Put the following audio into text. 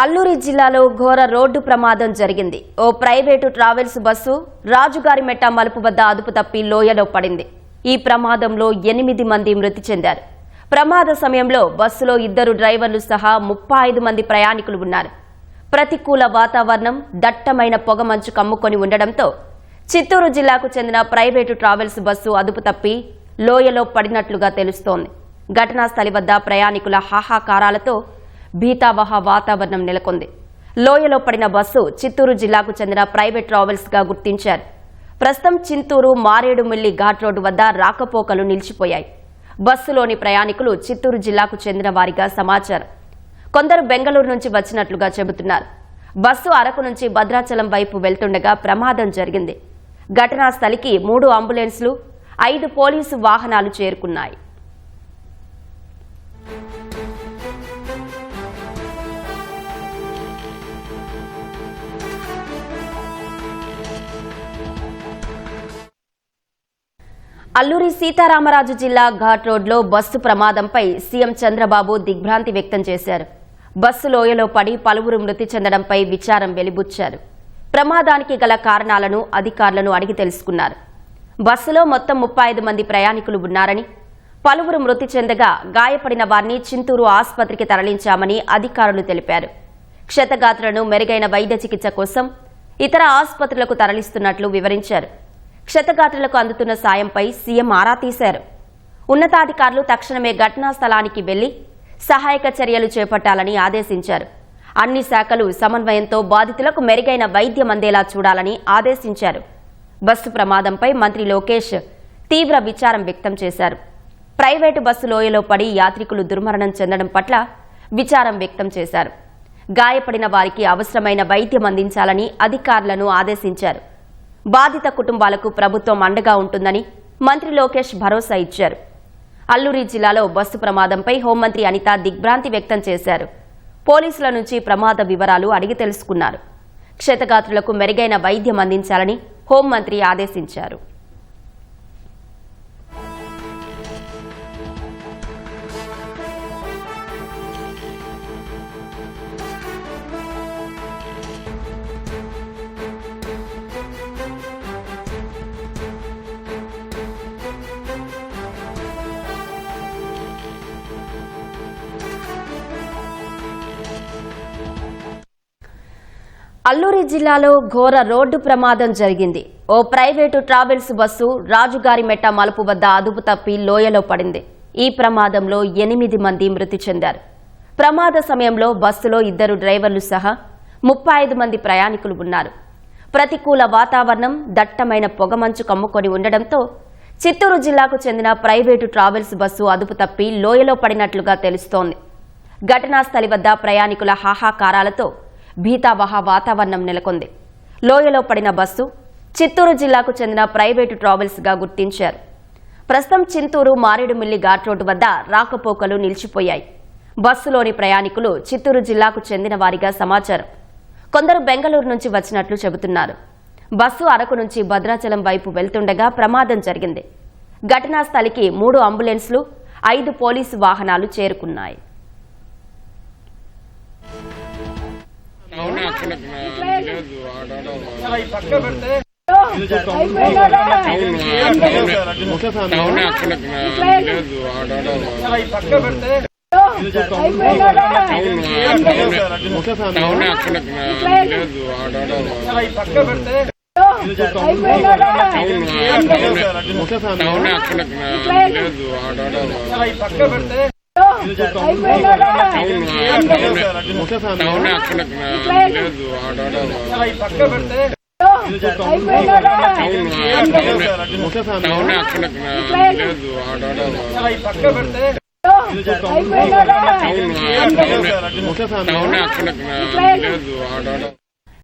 అల్లూరి జిల్లాలో ఘోర రోడ్డు ప్రమాదం జరిగింది. ఓ ప్రైవేటు ట్రావెల్స్ బస్సు రాజుగారిమెట్ట మలుపు వద్ద అదుపు తప్పి లోయలో పడింది. ఈ ప్రమాదంలో 8 మంది మృతి చెందారు. ప్రమాద సమయంలో బస్సులో 2 డ్రైవర్లు సహా 35 మంది ప్రయాణికులు ఉన్నారు. ప్రతికూల వాతావరణం, దట్టమైన పొగమంచు కమ్ముకొని ఉండడంతో చిత్తూరు జిల్లాకు చెందిన ప్రైవేటు ట్రావెల్స్ బస్సు అదుపు తప్పి లోయలో పడినట్లుగా తెలుస్తోంది. ఘటనా స్థలి వద్ద ప్రయాణికుల హాహాకారాలతో భీతావహ వాతావరణం నెలకొంది. లోయలో పడిన బస్సు చిత్తూరు జిల్లాకు చెందిన ప్రైవేట్ ట్రావెల్స్ గా గుర్తించారు. ప్రస్తుతం చింతూరు మారేడుమిల్లి ఘాట్ రోడ్డు వద్ద రాకపోకలు నిలిచిపోయాయి. బస్సులోని ప్రయాణికులు చిత్తూరు జిల్లాకు చెందిన వారిగా సమాచారం. కొందరు బెంగళూరు నుంచి వచ్చినట్లుగా చెబుతున్నారు. బస్సు అరకు నుంచి భద్రాచలం వైపు వెళ్తుండగా ప్రమాదం జరిగింది. ఘటనా స్థలికి 3 అంబులెన్స్లు, 5 పోలీసు వాహనాలు చేరుకున్నాయి. అల్లూరి సీతారామరాజు జిల్లా ఘాట్ రోడ్లో బస్సు ప్రమాదంపై సీఎం చంద్రబాబు దిగ్భ్రాంతి వ్యక్తం చేశారు. బస్సు లోయలో పడి పలువురు మృతి చెందడంపై విచారం వెలిబుచ్చారు. ప్రమాదానికి గల కారణాలను అధికారులను అడిగి తెలుసుకున్నారు. బస్సులో మొత్తం 35 మంది ప్రయాణికులు ఉన్నారని, పలువురు మృతి చెందగా గాయపడిన వారిని చింతూరు ఆసుపత్రికి తరలించామని అధికారులు తెలిపారు. క్షతగాత్రులను మెరుగైన వైద్య చికిత్స కోసం ఇతర ఆసుపత్రులకు తరలిస్తున్నట్లు వివరించారు. క్షతగాత్రులకు అందుతున్న సాయంపై సీఎం ఆరా తీశారు. ఉన్నతాధికారులు తక్షణమే ఘటనా స్థలానికి వెళ్లి సహాయక చర్యలు చేపట్టాలని ఆదేశించారు. అన్ని శాఖలు సమన్వయంతో బాధితులకు మెరుగైన వైద్యం అందేలా చూడాలని ఆదేశించారు. బస్సు ప్రమాదంపై మంత్రి లోకేష్ తీవ్ర విచారం వ్యక్తం చేశారు. ప్రైవేటు బస్సు లోయలో పడి యాత్రికులు దుర్మరణం చెందడం పట్ల విచారం వ్యక్తం చేశారు. గాయపడిన వారికి అవసరమైన వైద్యం అందించాలని అధికారులను ఆదేశించారు. బాధిత కుటుంబాలకు ప్రభుత్వం అండగా ఉంటుందని మంత్రి లోకేష్ భరోసా ఇచ్చారు. అల్లూరి జిల్లాలో బస్సు ప్రమాదంపై హోంమంత్రి అనిత దిగ్భ్రాంతి వ్యక్తం చేశారు. పోలీసుల నుంచి ప్రమాద వివరాలు అడిగి తెలుసుకున్నారు. క్షతగాత్రులకు మెరుగైన వైద్యం అందించాలని హోంమంత్రి ఆదేశించారు. అల్లూరి జిల్లాలో ఘోర రోడ్డు ప్రమాదం జరిగింది. ఓ ప్రైవేటు ట్రావెల్స్ బస్సు రాజుగారిమెట్ట మలుపు వద్ద అదుపు తప్పి లోయలో పడింది. ఈ ప్రమాదంలో 8 మంది మృతి చెందారు. ప్రమాద సమయంలో బస్సులో 2 డ్రైవర్లు సహా 35 మంది ప్రయాణికులు ఉన్నారు. ప్రతికూల వాతావరణం, దట్టమైన పొగమంచు కమ్ముకొని ఉండడంతో చిత్తూరు జిల్లాకు చెందిన ప్రైవేటు ట్రావెల్స్ బస్సు అదుపు తప్పి లోయలో పడినట్లుగా తెలుస్తోంది. ఘటనా స్థలి వద్ద ప్రయాణికుల హాహాకారాలతో భీతావహ వాతావరణం నెలకొంది. లోయలో పడిన బస్సు చిత్తూరు జిల్లాకు చెందిన ప్రైవేటు ట్రావెల్స్ గా గుర్తించారు. ప్రస్తుతం చింతూరు మారేడుమిల్లి ఘాట్ రోడ్డు వద్ద రాకపోకలు నిలిచిపోయాయి. బస్సులోని ప్రయాణికులు చిత్తూరు జిల్లాకు చెందిన వారిగా సమాచారం. కొందరు బెంగళూరు నుంచి వచ్చినట్లు చెబుతున్నారు. బస్సు అరకు నుంచి భద్రాచలం వైపు వెళ్తుండగా ప్రమాదం జరిగింది. ఘటనా స్థలికి 3 అంబులెన్స్లు, 5 పోలీసు వాహనాలు చేరుకున్నాయి.